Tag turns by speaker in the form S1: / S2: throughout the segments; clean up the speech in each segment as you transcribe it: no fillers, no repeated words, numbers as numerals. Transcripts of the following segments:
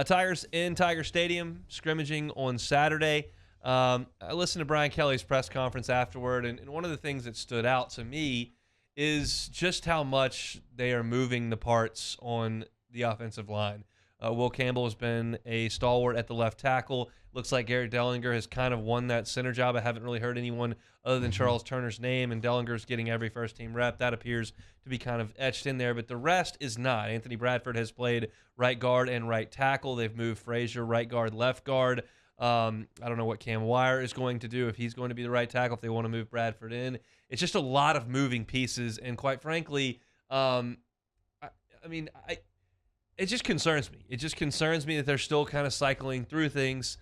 S1: Tigers in Tiger Stadium, scrimmaging on Saturday. I listened to Brian Kelly's press conference afterward, and one of the things that stood out to me is just how much they are moving the parts on the offensive line. Will Campbell has been a stalwart at the left tackle. Looks like Garrett Dellinger has kind of won that center job. I haven't really heard anyone other than Charles Turner's name, and Dellinger's getting every first-team rep. That appears to be kind of etched in there, but the rest is not. Anthony Bradford has played right guard and right tackle. They've moved Frazier right guard, left guard. I don't know what Cam Wire is going to do, if he's going to be the right tackle, if they want to move Bradford in. It's just a lot of moving pieces, and quite frankly, it just concerns me. It just concerns me that they're still kind of cycling through things.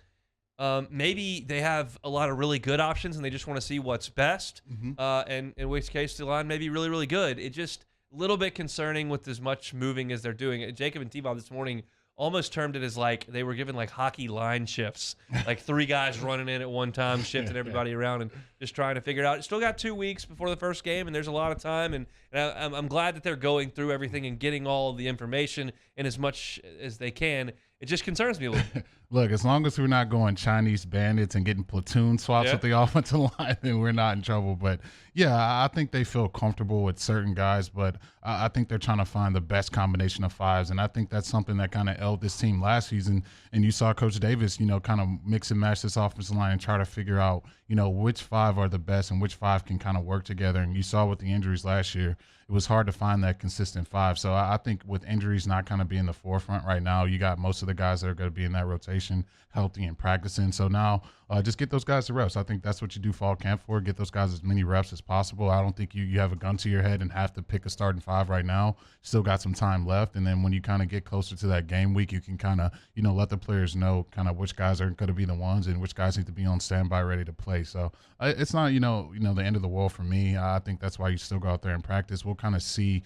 S1: Maybe they have a lot of really good options and they just want to see what's best. And in which case the line may be really, really good. It just a little bit concerning with as much moving as they're doing. Jacob and T-Bob this morning almost termed it as like they were given like hockey line shifts, like 3 guys running in at one time, shifting everybody around and just trying to figure it out. Still got 2 weeks before the first game, and there's a lot of time. And I'm glad that they're going through everything and getting all of the information and as much as they can. It just concerns me a little bit.
S2: Look, as long as we're not going Chinese bandits and getting platoon swaps with the offensive line, then we're not in trouble. But, yeah, I think they feel comfortable with certain guys, but I think they're trying to find the best combination of fives. And I think that's something that kind of ailed this team last season. And you saw Coach Davis, kind of mix and match this offensive line and try to figure out, which 5 are the best and which 5 can kind of work together. And you saw with the injuries last year, it was hard to find that consistent 5. So I think with injuries not kind of being the forefront right now, you got most of the guys that are going to be in that rotation healthy and practicing. So now just get those guys the reps. I think that's what you do fall camp for. Get those guys as many reps as possible. I don't think you have a gun to your head and have to pick a starting 5 right now. Still got some time left. And then when you kind of get closer to that game week, you can kind of, let the players know kind of which guys are going to be the ones and which guys need to be on standby ready to play. So it's not, the end of the world for me. I think that's why you still go out there and practice. We'll kind of see,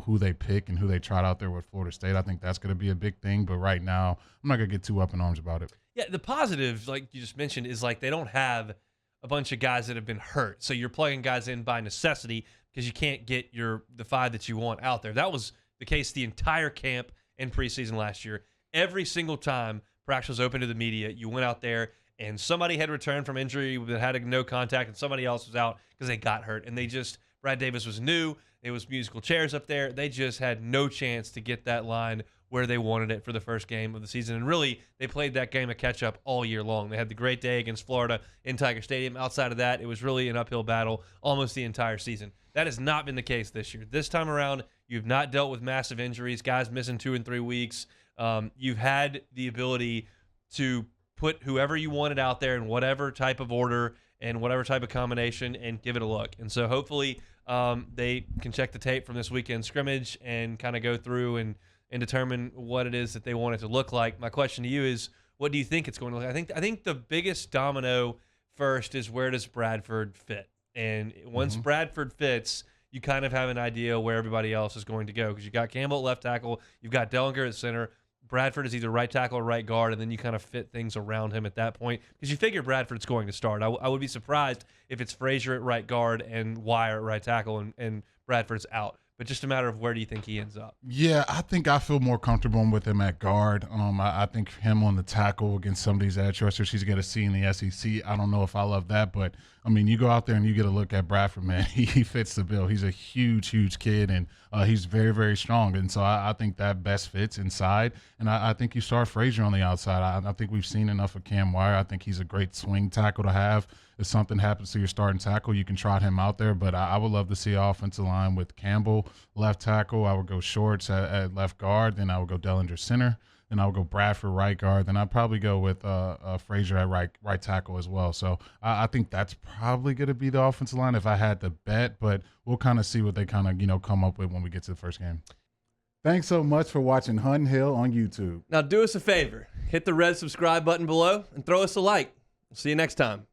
S2: who they pick and who they trot out there with Florida State. I think that's going to be a big thing. But right now, I'm not going to get too up in arms about it.
S1: Yeah, the positive, like you just mentioned, is like they don't have a bunch of guys that have been hurt. So you're plugging guys in by necessity because you can't get the 5 that you want out there. That was the case the entire camp and preseason last year. Every single time practice was open to the media, you went out there and somebody had returned from injury that had a no contact and somebody else was out because they got hurt. And Brad Davis was new. It was musical chairs up there. They just had no chance to get that line where they wanted it for the first game of the season. And really, they played that game of catch-up all year long. They had the great day against Florida in Tiger Stadium. Outside of that, it was really an uphill battle almost the entire season. That has not been the case this year. This time around, you've not dealt with massive injuries, guys missing 2 and 3 weeks. You've had the ability to put whoever you wanted out there in whatever type of order and whatever type of combination and give it a look. And so hopefully they can check the tape from this weekend scrimmage and kind of go through and determine what it is that they want it to look like. My question to you is, what do you think it's going to look like? I think the biggest domino first is, where does Bradford fit? And once Bradford fits, you kind of have an idea where everybody else is going to go, because you got Campbell at left tackle, you've got Dellinger at center, Bradford is either right tackle or right guard, and then you kind of fit things around him at that point, because you figure Bradford's going to start. I would be surprised if it's Frazier at right guard and Wire at right tackle and Bradford's out. But just a matter of, where do you think he ends up?
S2: Yeah, I think I feel more comfortable with him at guard. I think him on the tackle against some of these edge rushers he's going to see in the SEC, I don't know if I love that. But, you go out there and you get a look at Bradford, man. He fits the bill. He's a huge, huge kid, and he's very, very strong. And so I think that best fits inside. And I think you start Frazier on the outside. I think we've seen enough of Cam Wire. I think he's a great swing tackle to have. If something happens to your starting tackle, you can trot him out there. But I would love to see an offensive line with Campbell left tackle. I would go Shorts at left guard. Then I would go Dellinger center. Then I would go Bradford right guard. Then I'd probably go with Frazier at right tackle as well. So I think that's probably going to be the offensive line if I had to bet. But we'll kind of see what they kind of come up with when we get to the first game. Thanks so much for watching Hunt Hill on YouTube.
S1: Now do us a favor. Hit the red subscribe button below and throw us a like. See you next time.